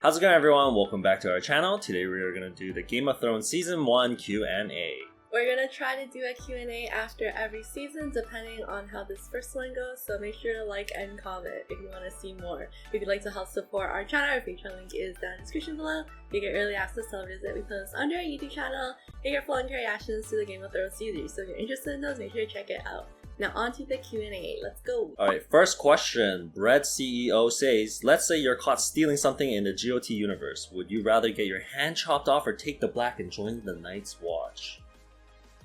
How's it going, everyone? Welcome back to our channel. Today we are going to do the Game of Thrones Season 1 Q&A. We're going to try to do a Q&A after every season depending on how this first one goes, so make sure to like and comment if you want to see more. If you'd like to help support our channel, our Patreon link is down in the description below. You get early access to videos that we post under our YouTube channel. You get full and reactions to the Game of Thrones series, so if you're interested in those, make sure to check it out. Now on to the Q&A, let's go! Alright, first question. Bread CEO says, let's say you're caught stealing something in the GOT universe. Would you rather get your hand chopped off or take the black and join the Night's Watch?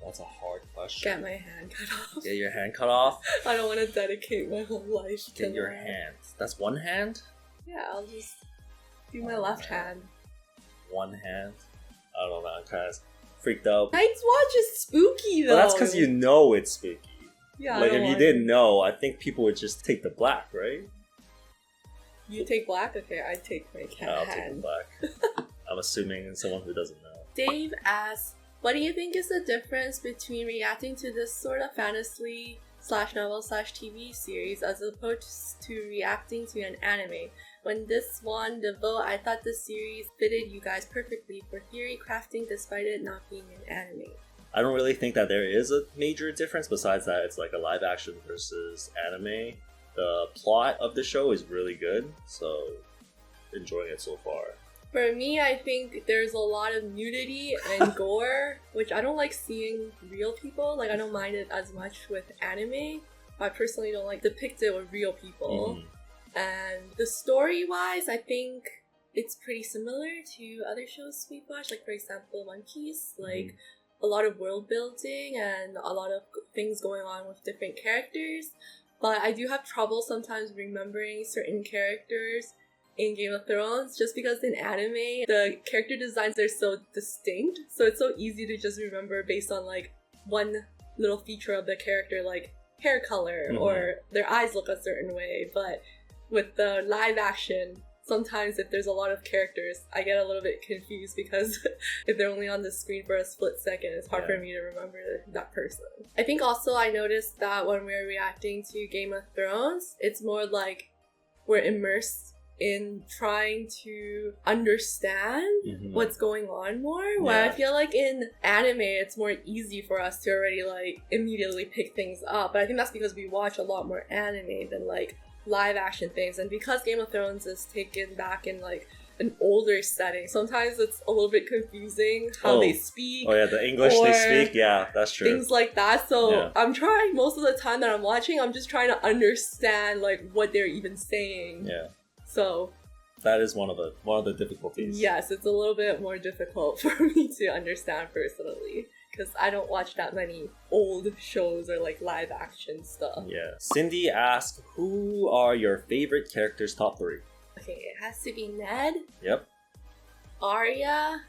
That's a hard question. Get my hand cut off. Get your hand cut off? I don't want to dedicate my whole life to Get your hand. That's one hand? Yeah, I'll just do my left hand. One hand? I don't know, I'm kind of freaked out. Night's Watch is spooky though. But that's because you know it's spooky. Yeah, like if you didn't know, I think people would just take the black, right? You take black? Okay, I take my hand. I'll take the black. I'm assuming someone who doesn't know. Dave asks, what do you think is the difference between reacting to this sort of fantasy /novel/TV series as opposed to reacting to an anime? When this won the vote, I thought the series fitted you guys perfectly for theory crafting despite it not being an anime. I don't really think that there is a major difference besides that it's like a live action versus anime. The plot of the show is really good, so enjoying it so far. For me, I think there's a lot of nudity and gore, which I don't like seeing real people. Like, I don't mind it as much with anime. I personally don't like depict it with real people. And the story-wise, I think it's pretty similar to other shows we've watched. Like, for example, One Piece. Like, a lot of world building and a lot of things going on with different characters. But I do have trouble sometimes remembering certain characters in Game of Thrones, just because in anime the character designs are so distinct, so it's so easy to just remember based on like one little feature of the character, like hair color or their eyes look a certain way. But with the live action, sometimes if there's a lot of characters, I get a little bit confused because if they're only on the screen for a split second, it's hard for me to remember that person. I think also I noticed that when we're reacting to Game of Thrones, it's more like we're immersed in trying to understand what's going on more, where I feel like in anime it's more easy for us to already like immediately pick things up. But I think that's because we watch a lot more anime than like live action things, and because Game of Thrones is taken back in like an older setting, sometimes it's a little bit confusing how they speak. Oh yeah, the English they speak, yeah, that's true. Things like that. So I'm trying, most of the time that I'm watching, I'm just trying to understand like what they're even saying. Yeah. So that is one of the difficulties. Yes, it's a little bit more difficult for me to understand personally, because I don't watch that many old shows or like live action stuff. Yeah. Cindy asked, who are your favorite characters top 3? Okay, it has to be Ned. Yep. Arya.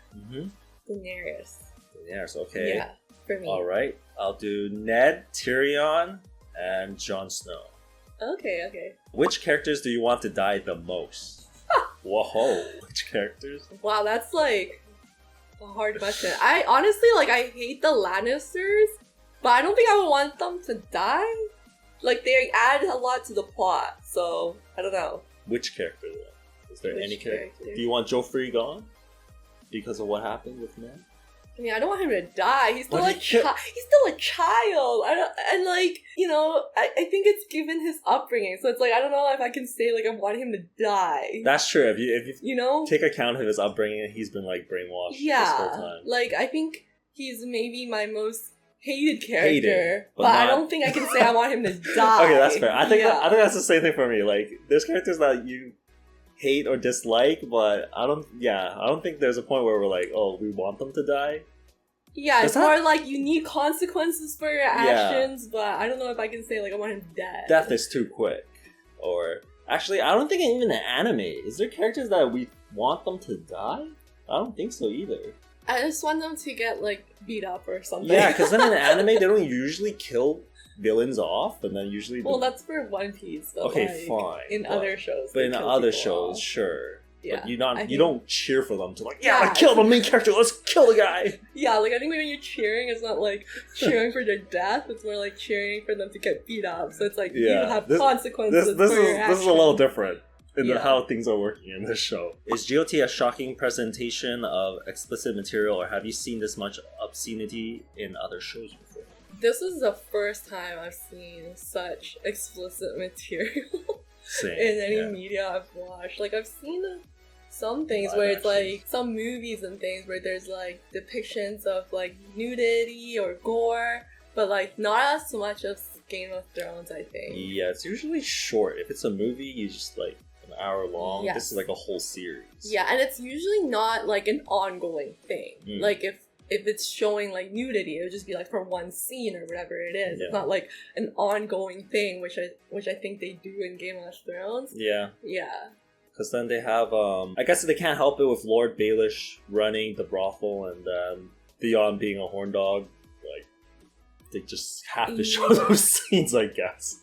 Daenerys. Daenerys, okay. Yeah, for me. Alright, I'll do Ned, Tyrion, and Jon Snow. Okay. Which characters do you want to die the most? Whoa, which characters? Wow, that's like a hard question. I honestly, like, I hate the Lannisters, but I don't think I would want them to die. Like, they add a lot to the plot, so I don't know. Which character though? Is there any character? Do you want Joffrey gone? Because of what happened with Ned? I mean, I don't want him to die. He's still a child. He's still a child. And like, you know, I think it's given his upbringing. So it's like, I don't know if I can say like I want him to die. That's true. If you know, take account of his upbringing, he's been like brainwashed this whole time. Like, I think he's maybe my most hated character, but I don't think I can say I want him to die. Okay, that's fair. I think that's the same thing for me. Like, there's characters that you hate or dislike, but I don't think there's a point where we're like, oh, we want them to die. Yeah, it's more like you need consequences for your actions, but I don't know if I can say like I want him dead. Death is too quick. Or actually, I don't think even in anime is there characters that we want them to die. I don't think so either. I just want them to get like beat up or something. Yeah, because then in anime they don't usually kill villains off, and then usually that's for One Piece. But okay, like, fine. In other shows, but in other shows, sure. Yeah, but you don't cheer for them to like, kill the main character, let's kill the guy. Yeah, like I think when you're cheering, it's not like cheering for their death, it's more like cheering for them to get beat up. So it's like you have consequences for your actions. This is a little different. in Yeah. how things are working in this show. Is GOT a shocking presentation of explicit material, or have you seen this much obscenity in other shows before? This is the first time I've seen such explicit material Same. in any yeah. media I've watched. Like, I've seen some things Live where it's action. like some movies and things where there's like depictions of like nudity or gore, but like not as much as Game of Thrones, I think. Yeah, it's usually short. If it's a movie, you just like an hour long. Yes. This is like a whole series. Yeah, and it's usually not like an ongoing thing. Mm. Like if it's showing like nudity, it would just be like for one scene or whatever it is. Yeah. It's not like an ongoing thing, which I think they do in Game of Thrones. Yeah. Yeah. Because then they have, I guess they can't help it with Lord Baelish running the brothel and Theon being a horn dog. Like, they just have to show those scenes, I guess.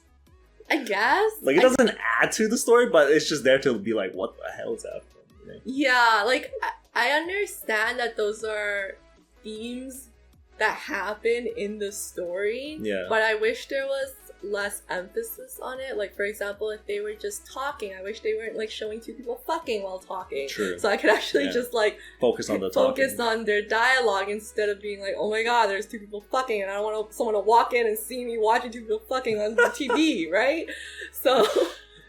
I guess. Like, it doesn't add to the story, but it's just there to be like, what the hell is happening? You know? Yeah, like I understand that those are themes that happen in the story. Yeah. But I wish there was less emphasis on it. Like, for example, if they were just talking, I wish they weren't like showing two people fucking while talking. True. So I could actually Yeah. just like Focus on the focus talking. on their dialogue instead of being like, oh my god, there's two people fucking and I don't want someone to walk in and see me watching two people fucking on the TV, right? So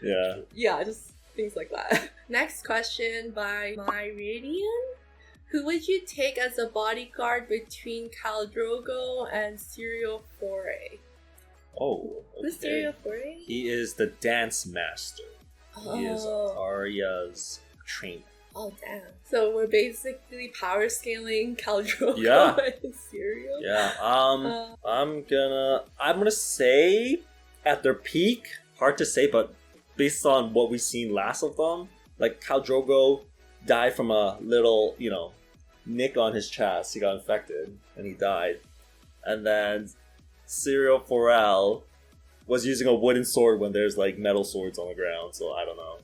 Yeah. yeah, just things like that. Next question by My Radian. Who would you take as a bodyguard between Khal Drogo and Serial Foray? Oh, Who's okay. Serial Foray? He is the dance master. He is Oh. Arya's trainer. Oh damn. So we're basically power scaling Khal Drogo Yeah. and Serial? Yeah. Uh, I'm gonna say at their peak, hard to say, but based on what we've seen last of them, like Khal Drogo died from a little, nick on his chest. He got infected and he died. And then Serial Forel was using a wooden sword when there's like metal swords on the ground, so I don't know.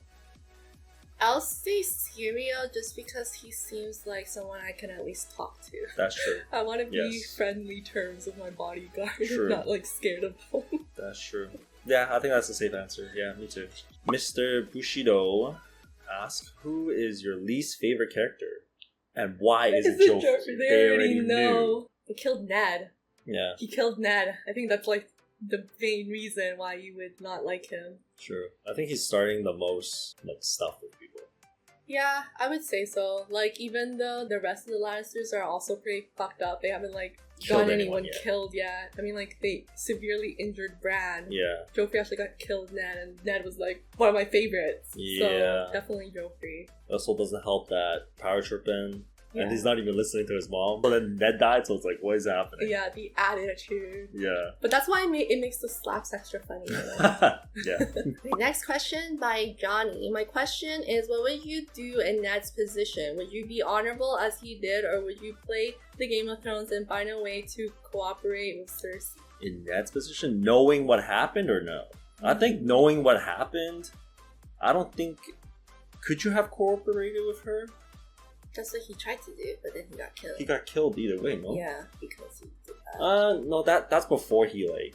I'll say Serial just because he seems like someone I can at least talk to. That's true. I want to be Yes. friendly terms with my bodyguard, True. not like scared of them. That's true. Yeah, I think that's a safe answer. Yeah, me too. Mr. Bushido asks, who is your least favorite character? And why is it Joffrey? They already know. He killed Ned. Yeah, He killed Ned. I think that's like the main reason why you would not like him. true. I think he's starting the most stuff with people. Yeah, I would say so. Like, even though the rest of the Lannisters are also pretty fucked up, they haven't like Killed gotten anyone anyone yet. killed yet. I mean, like, they severely injured Bran. Yeah, Joffrey actually got killed Ned, and Ned was like one of my favorites. Yeah. So definitely Joffrey. also doesn't help that power tripping, Yeah. and he's not even listening to his mom. But then Ned died, so it's like, what is happening? Yeah, the attitude. Yeah. But that's why it makes the slaps extra funny. You know? Yeah. Okay, next question by Johnny. My question is, what would you do in Ned's position? Would you be honorable as he did, or would you play the Game of Thrones and find a way to cooperate with Cersei? In Ned's position, knowing what happened or no? I think knowing what happened, I don't think... Could you have cooperated with her? That's what he tried to do, but then he got killed. He got killed either way, no? Yeah, because he did that. No, that's before he like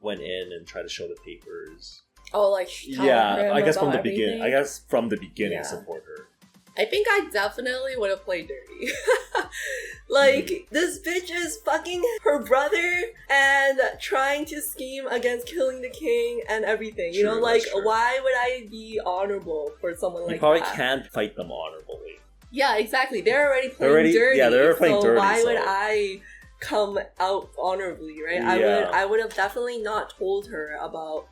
went in and tried to show the papers. Oh, like telling Yeah, him I guess from about the beginning. everything? I guess from the beginning, Yeah. support her. I think I definitely would have played dirty. Like, this bitch is fucking her brother and trying to scheme against killing the king and everything. You True, know, like, that's true. why would I be honorable for someone You like probably that? can't fight them honorably. Yeah, exactly. They're already playing already- dirty. yeah, they're playing so dirty, why would so- I come out honorably, right? Yeah. I would have definitely not told her about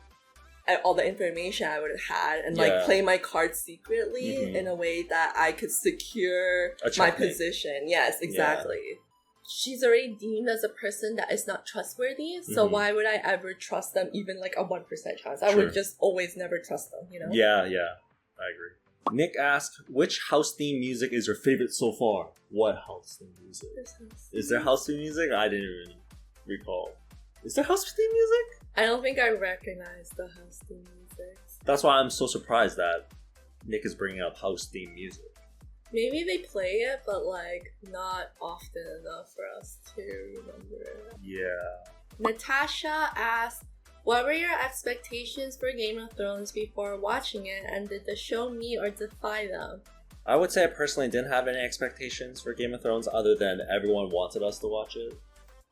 all the information I would have had and like Yeah. play my cards secretly Mhm. in a way that I could secure A my checkmate. position. Yes, exactly. She's already deemed as a person that is not trustworthy, so Mhm. why would I ever trust them even like a 1% chance? I Sure. would just always never trust them, you know? Yeah, I agree. Nick asked, which house theme music is your favorite so far? What house theme music? Is there house theme music? I didn't even recall. Is there house theme music? I don't think I recognize the house theme music. That's why I'm so surprised that Nick is bringing up house theme music. Maybe they play it, but like not often enough for us to remember it. Yeah. Natasha asked, What were your expectations for Game of Thrones before watching it, and did the show meet or defy them? I would say I personally didn't have any expectations for Game of Thrones other than everyone wanted us to watch it.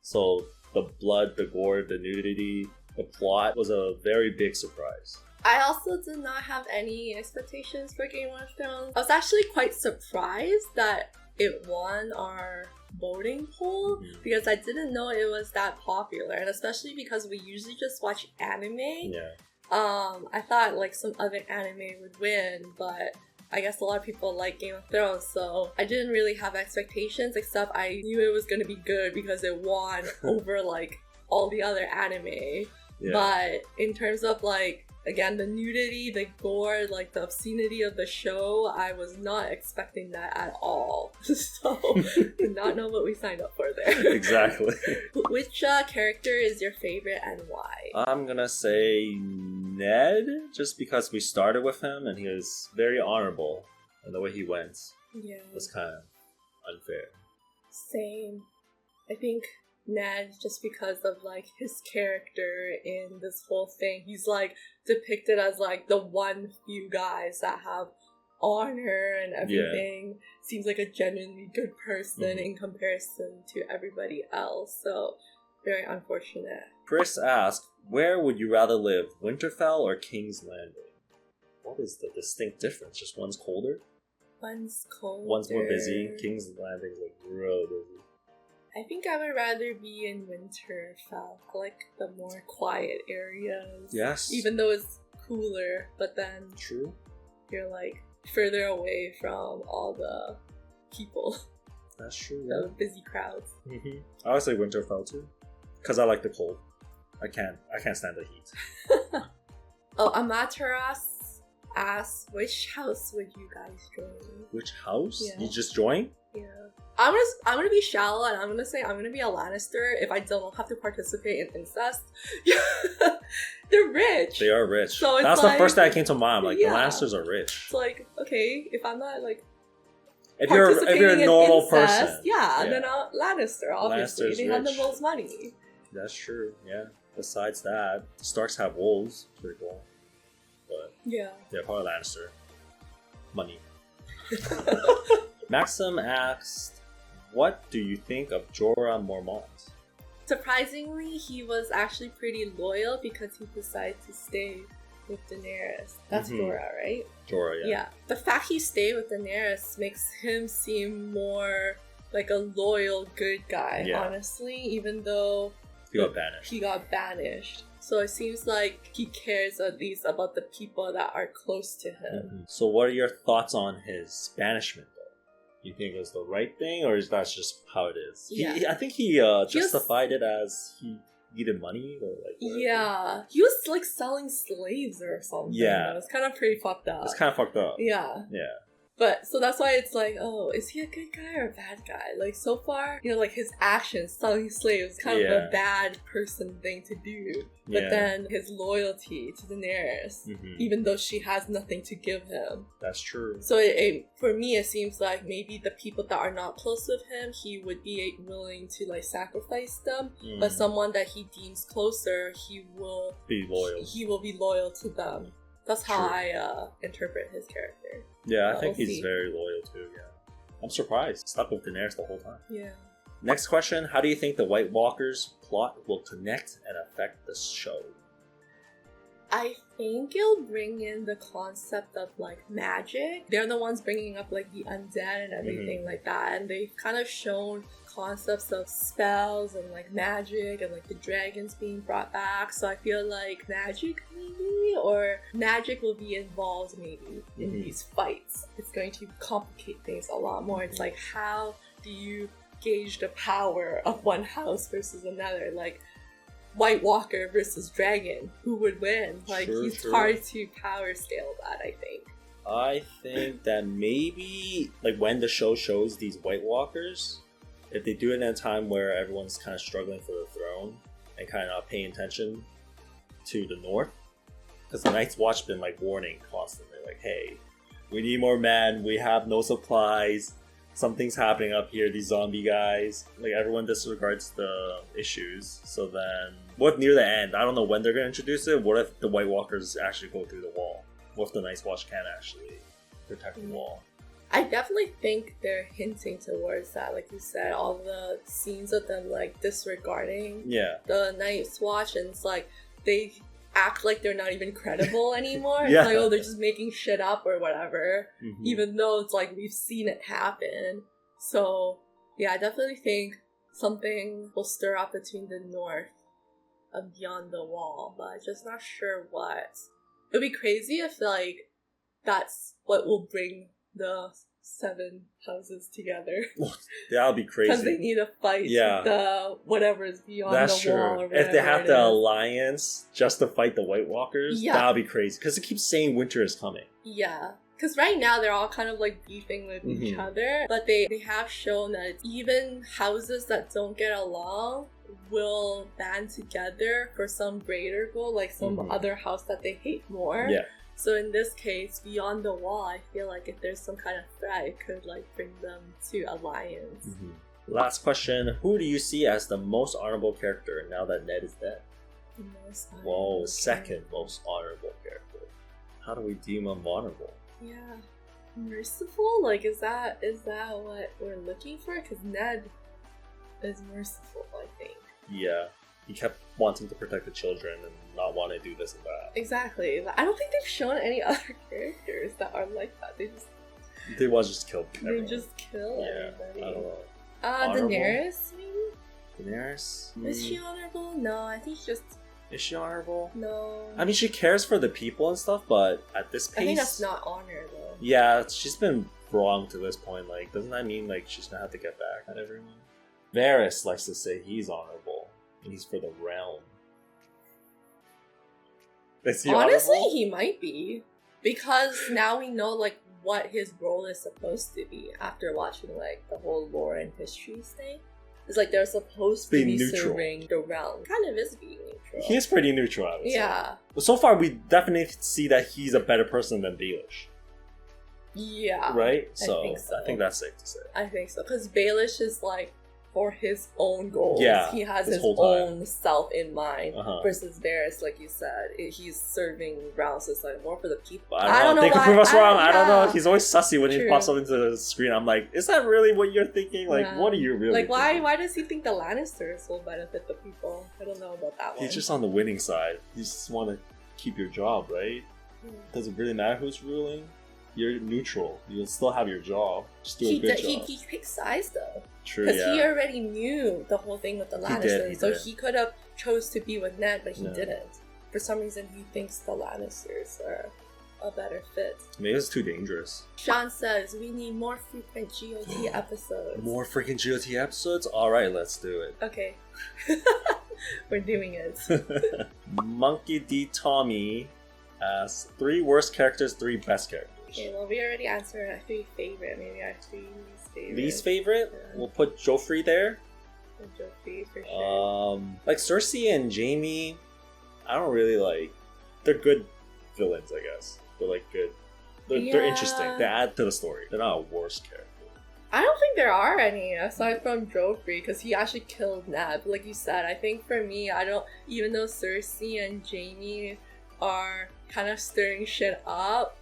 So the blood, the gore, the nudity, the plot was a very big surprise. I also did not have any expectations for Game of Thrones. I was actually quite surprised that it won our voting poll because I didn't know it was that popular, and especially because we usually just watch anime. Yeah. I thought like some other anime would win, but I guess a lot of people like Game of Thrones, so I didn't really have expectations, except I knew it was gonna be good because it won over like all the other anime. Yeah. But in terms of like, again, the nudity, the gore, like the obscenity of the show, I was not expecting that at all. So, did not know what we signed up for there. Exactly. Which character is your favorite and why? I'm gonna say Ned, just because we started with him and he was very honorable, and the way he went was kind of unfair. Same. I think Ned, just because of like his character in this whole thing, he's like depicted as like the one few guys that have honor and everything. Seems like a genuinely good person in comparison to everybody else, so very unfortunate. Chris asked, where would you rather live, Winterfell or King's Landing? What is the distinct difference? Just one's colder? One's colder. One's more busy. King's Landing's like real busy. I think I would rather be in Winterfell. I like the more quiet areas. Yes. Even though it's cooler, but then True. You're like further away from all the people. That's true. The busy crowds. I would say Winterfell too, because I like the cold. I can't stand the heat. Oh, Amaterasu asks, which house would you guys join? Which house? Yeah. You just join? Yeah. I'm gonna be shallow and I'm gonna say I'm gonna be a Lannister if I don't have to participate in incest. They're rich. They are rich. So that's like, the first thing that came to mind. Like the Lannisters are rich. It's like, okay, if I'm not like if you're a normal incest, person, then I'm Lannister. Obviously, Lannister's they have the rich. most money. That's true. Yeah. Besides that, the Starks have wolves. Pretty cool. But yeah, probably Lannister. Money. Maxim asked, what do you think of Jorah Mormont? Surprisingly, he was actually pretty loyal because he decided to stay with Daenerys. That's Jorah, right? Jorah, yeah. Yeah. The fact he stayed with Daenerys makes him seem more like a loyal, good guy, honestly, even though he got banished. So it seems like he cares at least about the people that are close to him. So what are your thoughts on his banishment, though? You think it was the right thing, or is that just how it is? Yeah. I think he justified it as he needed money, or like whatever. Yeah. He was like selling slaves or something. Yeah. It was kind of pretty fucked up. It's kind of fucked up. Yeah. Yeah. But, so that's why it's like, oh, is he a good guy or a bad guy? Like, so far, like, his actions, selling slaves, kind of a bad person thing to do. But then his loyalty to Daenerys, even though she has nothing to give him. That's true. So, for me, it seems like maybe the people that are not close with him, he would be willing to, like, sacrifice them. But someone that he deems closer, he will be loyal. He will be loyal to them. That's how I interpret his character. Yeah, I think he's very loyal too, yeah. I'm surprised. Stuck with Daenerys the whole time. Yeah. Next question, how do you think the White Walkers plot will connect and affect the show? I think it'll bring in the concept of, like, magic. They're the ones bringing up, like, the undead and everything like that. And they've kind of shown concepts of spells and, like, magic and, like, the dragons being brought back. So I feel like magic, maybe? Or magic will be involved, maybe, in these fights. It's going to complicate things a lot more. It's like, how do you gauge the power of one house versus another? Like, White Walker versus Dragon, who would win? Like, it's hard to power scale that, I think. I think that maybe, like, when the show shows these White Walkers, if they do it in a time where everyone's kind of struggling for the throne and kind of not paying attention to the North, because the Night's Watch been, like, warning constantly, like, hey, we need more men, we have no supplies, something's happening up here, these zombie guys. Like, everyone disregards the issues. So then, what if near the end, I don't know when they're going to introduce it, what if the White Walkers actually go through the wall? What if the Night's Watch can't actually protect the wall? I definitely think they're hinting towards that. Like you said, all the scenes of them, like, disregarding the Night's Watch, and it's like, they act like they're not even credible anymore. It's like, oh, they're just making shit up or whatever. Even though it's like, we've seen it happen. So, yeah, I definitely think something will stir up between the North and beyond the wall, but I'm just not sure what. It'd be crazy if, like, that's what will bring the 7 houses together. That would be crazy. Because they need to fight the whatever's beyond the wall. Or whatever if they have the alliance just to fight the White Walkers, that would be crazy. Because it keeps saying winter is coming. Yeah. Because right now they're all kind of like beefing with each other. But they have shown that even houses that don't get along will band together for some greater goal, like some other house that they hate more. Yeah. So in this case, beyond the wall, I feel like if there's some kind of threat, it could like bring them to alliance. Last question: who do you see as the most honorable character now that Ned is dead? Whoa, second most honorable character. How do we deem him honorable? Yeah, merciful. Like, is that what we're looking for? Because Ned is merciful, I think. Yeah. He kept wanting to protect the children and not want to do this and that. Exactly. I don't think they've shown any other characters that are like that. They want to just kill everyone. They just kill everybody. I don't know. Daenerys, maybe? Daenerys? Is she honorable? No, I think she's just... Is she honorable? No. I mean, she cares for the people and stuff, but at this pace... I think that's not honor, though. Yeah, she's been wrong to this point. Like, doesn't that mean, like, she's gonna have to get back at everyone? Varys likes to say he's honorable. And he's for the realm. Is he honestly honorable? He might be, because now we know like what his role is supposed to be after watching like the whole lore and history thing. It's like they're supposed to be serving the realm. Kind of is being neutral. He is pretty neutral, I would say. Yeah. But so far, we definitely see that he's a better person than Baelish. Yeah. Right? I think that's safe to say. I think so, because Baelish is like for his own goals. Yeah, he has his own self in mind. Versus Varys, like you said, he's serving realms. It's like more for the people. I don't know. They could prove us wrong. I don't know. He's always sussy when he pops up into the screen. I'm like, is that really what you're thinking? Like, what are you really like? Thinking? Why does he think the Lannisters will benefit the people? I don't know about that one. He's just on the winning side. You just want to keep your job, right? Does it really matter who's ruling? You're neutral. You'll still have your job. Just do a good job. He picked sides though. True, because he already knew the whole thing with the Lannisters. So he could have chose to be with Ned, but he didn't. For some reason, he thinks the Lannisters are a better fit. Maybe it's too dangerous. Sean says, we need more frequent GOT episodes. More freaking GOT episodes? Alright, let's do it. Okay. We're doing it. Monkey D. Tommy asks 3 worst characters, 3 best characters. Okay, well, we already answered our 3 favorite. Maybe our 3 least favorite. Least favorite? Yeah. We'll put Joffrey there. Joffrey for sure. Like Cersei and Jaime, I don't really like. They're good villains, I guess. They're like good. They're interesting. They add to the story. They're not a worst character. I don't think there are any aside from Joffrey, because he actually killed Ned. Like you said, I think for me, even though Cersei and Jaime are kind of stirring shit up,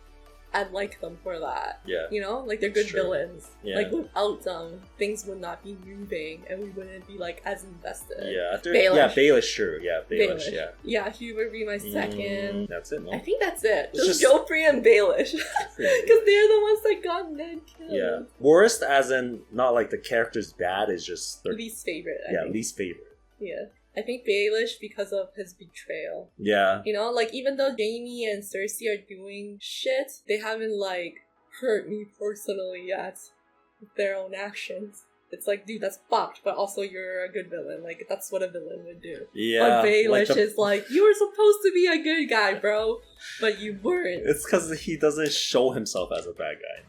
I like them for that. Yeah. You know? Like, they're good villains. Yeah. Like, without them, things would not be moving and we wouldn't be, like, as invested. Yeah. Baelish, sure. Yeah, Baelish, yeah. Yeah, he would be my second. That's it, no? I think that's it. Just Joffrey and Baelish. Because they're the ones that got Ned killed. Yeah. Worst, as in, not like the character's bad, is just... Least favorite, I think. Least favorite. Yeah. I think Baelish because of his betrayal. Yeah. You know, like, even though Jaime and Cersei are doing shit, they haven't, like, hurt me personally yet with their own actions. It's like, dude, that's fucked, but also you're a good villain. Like, that's what a villain would do. Yeah. But Baelish is like, you were supposed to be a good guy, bro, but you weren't. It's because he doesn't show himself as a bad guy.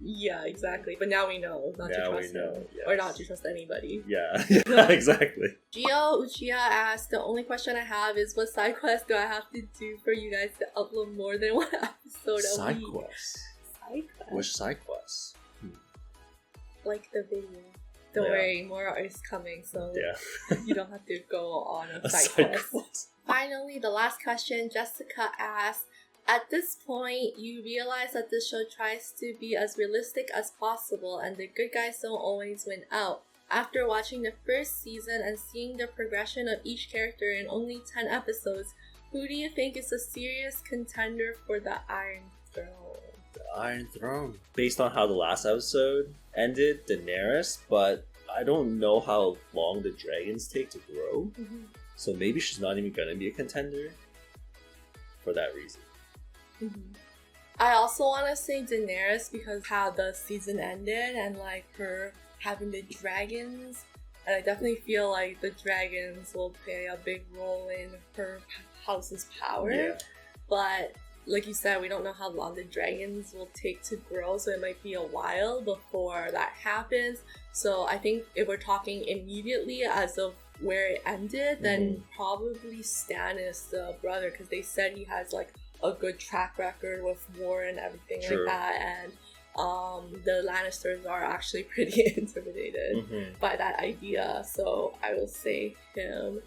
Yeah, exactly. But now we know not to trust him. Yes. Or not to trust anybody. Yeah, exactly. Gio Uchiha asked, the only question I have is what side quest do I have to do for you guys to upload more than one episode a week? Side quests? Which side quests? like the video. Don't worry, more is coming, so you don't have to go on a side quest. Finally, the last question, Jessica asks, at this point, you realize that this show tries to be as realistic as possible and the good guys don't always win out. After watching the first season and seeing the progression of each character in only 10 episodes, who do you think is a serious contender for the Iron Throne? The Iron Throne. Based on how the last episode ended, Daenerys, but I don't know how long the dragons take to grow. Mm-hmm. So maybe she's not even gonna be a contender for that reason. Mm-hmm. I also want to say Daenerys because how the season ended and like her having the dragons, and I definitely feel like the dragons will play a big role in her house's power. Yeah. But like you said, we don't know how long the dragons will take to grow, so it might be a while before that happens. So I think if we're talking immediately as of where it ended, then probably Stan is the brother, because they said he has like a good track record with war and everything like that, and the Lannisters are actually pretty intimidated by that idea, so I will say him.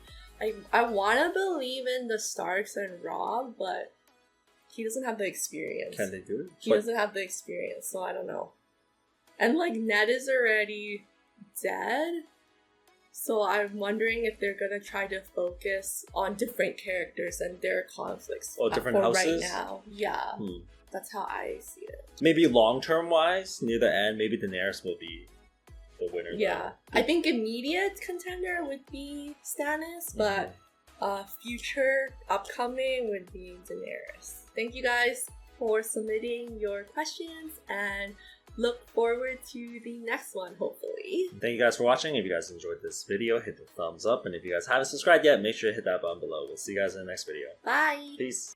I want to believe in the Starks and Robb, but he doesn't have the experience. Can they do it? He doesn't have the experience, so I don't know. And like Ned is already dead, so I'm wondering if they're gonna try to focus on different characters and their conflicts. Oh, different houses? Right now. Yeah. That's how I see it. Maybe long-term wise, near the end, maybe Daenerys will be the winner. Yeah. I think immediate contender would be Stannis, but future upcoming would be Daenerys. Thank you guys for submitting your questions, and look forward to the next one, hopefully. Thank you guys for watching. If you guys enjoyed this video, hit the thumbs up. And if you guys haven't subscribed yet, make sure to hit that button below. We'll see you guys in the next video. Bye! Peace!